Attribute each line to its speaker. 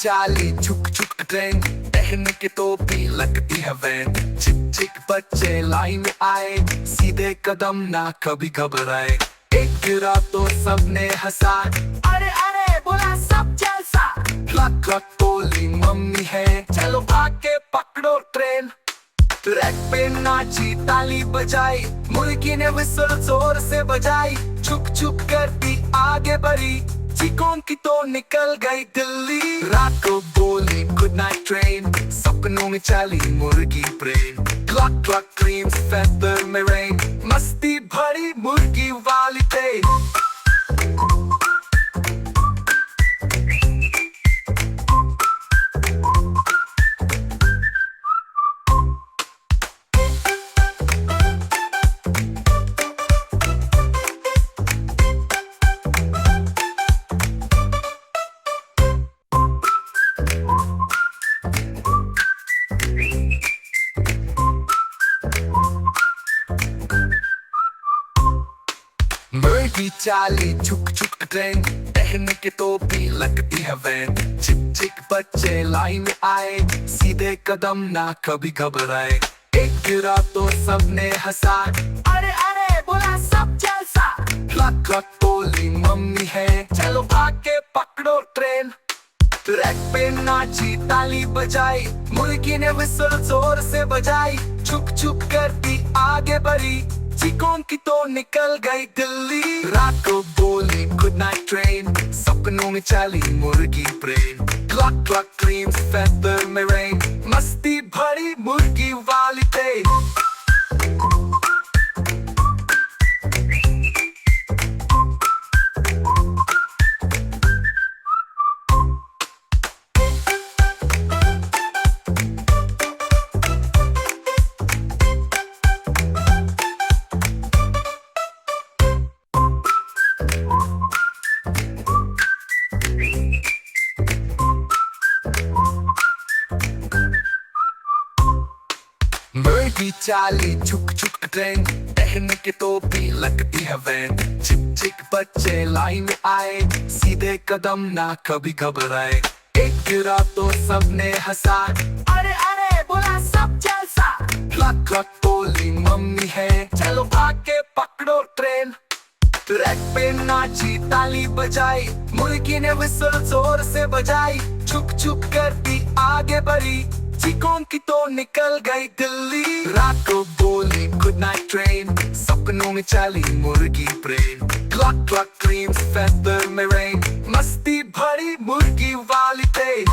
Speaker 1: चाली छुक छुक ट्रेन, पहन के टोपी लगती है वैन। चिक चिक बच्चे लाइन में आए, सीधे कदम ना कभी घबराए। एक गिरा तो सबने हंसा, अरे अरे बोला सब जलसा। क्लक क्लक बोली मम्मी है, चलो भाग के पकड़ो ट्रेन। ट्रैक पे नाची ताली बजाई, मुर्गी ने विसल जोर से बजाई। छुक छुक करती आगे बढ़ी, चीखों की तो निकल गई दिल्ली। रात को बोली गुड नाइट ट्रेन, सपनों में चली मुर्गी brain. Clock clock dreams feather में रेन, मस्ती भरी मुर्गी वाली ट्रेन। मुर्गी चाली छुक छुक ट्रेन, पहन के टोपी लगती है वैन। चिक चिक बच्चे लाइन में आए, सीधे कदम ना कभी घबराए। एक गिरा तो सबने हंसा, अरे अरे बोला सब जलसा। क्लक क्लक बोली मम्मी है, चलो भाग के पकड़ो ट्रेन। ट्रैक पे नाची ताली बजाई, मुर्गी ने विसल जोर से बजाई। छुक छुक करती आगे बढ़ी, चीखों की तो निकल गई दिल्ली। रात को बोली गुड नाइट ट्रेन, सपनों में चली मुर्गी brain. Clock clock dreams feather में रेन, मस्ती भरी मुर्गी वाली ट्रेन। मुर्गी चाली छुक छुक ट्रेन, पहन के टोपी लगती है वैन। चिक चिक बच्चे लाइन में आए, सीधे कदम ना कभी घबराए। एक गिरा तो सबने हंसा, अरे अरे बोला सब जलसा। क्लक क्लक बोली मम्मी है, चलो भाग के पकड़ो ट्रेन। ट्रैक पे नाची ताली बजाई, मुर्गी ने विसल जोर से बजाई। छुक छुक करती आगे बढ़ी, चीखों की तो निकल गई दिल्ली। रात को बोली गुड नाइट ट्रेन, सपनों में चली मुर्गी brain. Clock clock dreams feather में रेन, मस्ती भरी मुर्गी वाली ट्रेन।